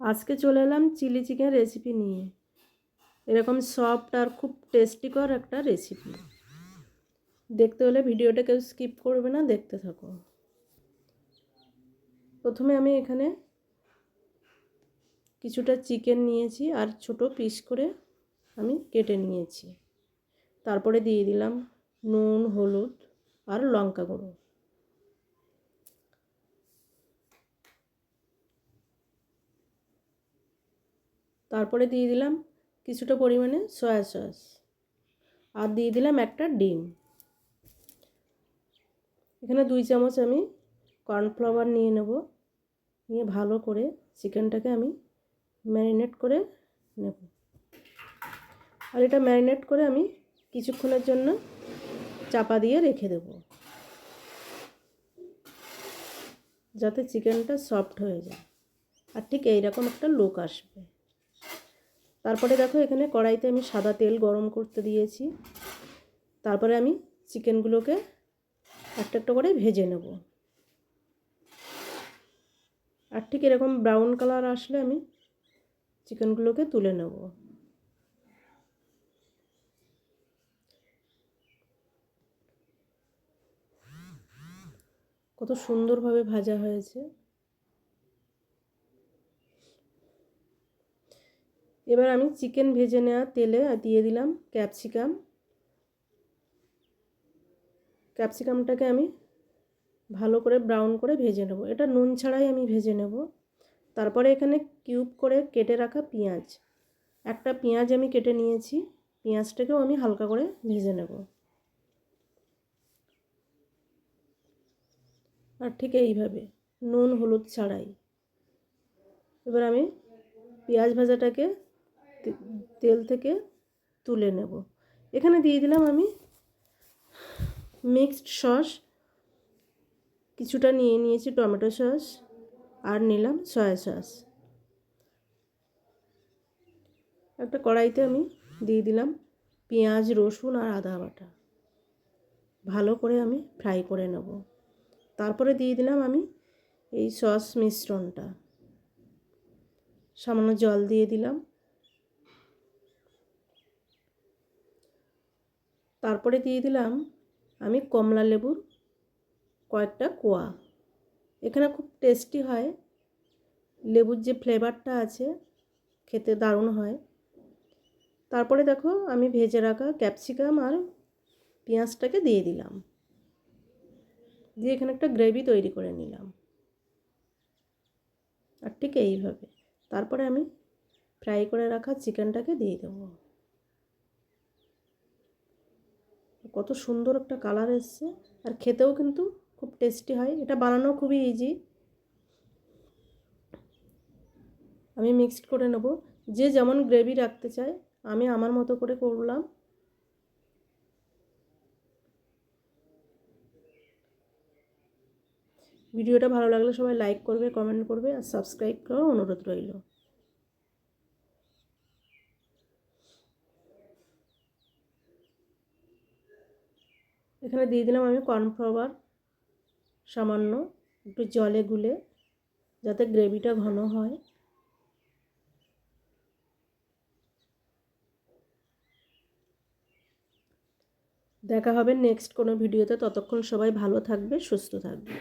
আজকে চলে এলাম চিলি চিকেন রেসিপি নিয়ে। এরকম সফট আর খুব টেস্টিকর একটা রেসিপি। দেখতে হলে ভিডিওটা কেউ স্কিপ করবে না, দেখতে থাকো। প্রথমে আমি এখানে কিছুটা চিকেন নিয়েছি আর ছোট পিস করে আমি কেটে নিয়েছি। তারপরে দিয়ে দিলাম নুন, হলুদ আর লঙ্কা গুঁড়ো। তারপরে দিয়ে দিলাম কিছুটা পরিমাণে সয়া সস আর দিয়ে দিলাম একটা ডিম। এখানে 2 চামচ আমি কর্নফ্লাওয়ার নিয়ে নেব। নিয়ে ভালো করে চিকেনটাকে আমি ম্যারিনেট করে নেব। আর এটা ম্যারিনেট করে আমি কিছুক্ষণের জন্য চাপা দিয়ে রেখে দেব, যাতে চিকেনটা সফট হয়ে যায় আর ঠিক এইরকম একটা লুক আসবে। তারপরে দেখো এখানে কড়াইতে আমি সাদা তেল গরম করতে দিয়েছি। তারপরে আমি চিকেনগুলোকে একটা একটা করে ভেজে নেব। আর ঠিক এরকম ব্রাউন কালার আসলে আমি চিকেনগুলোকে তুলে নেব। কত সুন্দরভাবে ভাজা হয়েছে। এবার আমি চিকেন ভেজে নেওয়া তেলে দিয়ে দিলাম ক্যাপসিকামটাকে আমি ভালো করে ব্রাউন করে ভেজে নেব। এটা নুন ছাড়াই আমি ভেজে নেব। তারপরে এখানে কিউব করে কেটে রাখা পেঁয়াজ, একটা পেঁয়াজ আমি কেটে নিয়েছি। পেঁয়াজটাকেও আমি হালকা করে ভেজে নেব। আর ঠিক এইভাবে নুন হলুদ ছাড়াই। এবার আমি পেঁয়াজ ভাজাটাকে তেল থেকে তুলে নেব। এখানে দিয়ে দিলাম আমি মিক্সড সস, কিছুটা নিয়ে নিয়েছি টমেটো সস আর নিলাম সয়া সস। একটা কড়াইতে আমি দিয়ে দিলাম পেঁয়াজ, রসুন আর আদা বাটা। ভালো করে আমি ফ্রাই করে নেব। তারপরে দিয়ে দিলাম আমি এই সস মিশ্রণটা। সামান্য জল দিয়ে দিলাম। তারপরে দিয়ে দিলাম আমি কমলা লেবুর কয়েকটা কোয়া। এখানে খুব টেস্টি হয়, লেবুর যে ফ্লেভারটা আছে খেতে দারুণ হয়। তারপরে দেখো আমি ভেজে রাখা ক্যাপসিকাম আর পেঁয়াজটাকে দিয়ে দিলাম। দিয়ে এখানে একটা গ্রেভি তৈরি করে নিলাম। আর ঠিক এইভাবে তারপরে আমি ফ্রাই করে রাখা চিকেনটাকে দিয়ে দেবো। কত সুন্দর একটা কালার এসছে আর খেতেও কিন্তু খুব টেস্টি হয়। এটা বানানো খুবই ইজি। আমি মিক্সড করে নেব। যে যেমন গ্রেভি রাখতে চায়, আমি আমার মতো করে করলাম। ভিডিওটা ভালো লাগলে সবাই লাইক করবে, কমেন্ট করবে আর সাবস্ক্রাইব করার অনুরোধ রইল। এখানে দিয়ে দিলাম আমি কর্নফ্লাওয়ার সামান্য, একটু জলে গুলে, যাতে গ্রেভিটা ঘন হয়। দেখা হবে নেক্সট কোনো ভিডিওতে। ততক্ষণ সবাই ভালো থাকবে, সুস্থ থাকবে।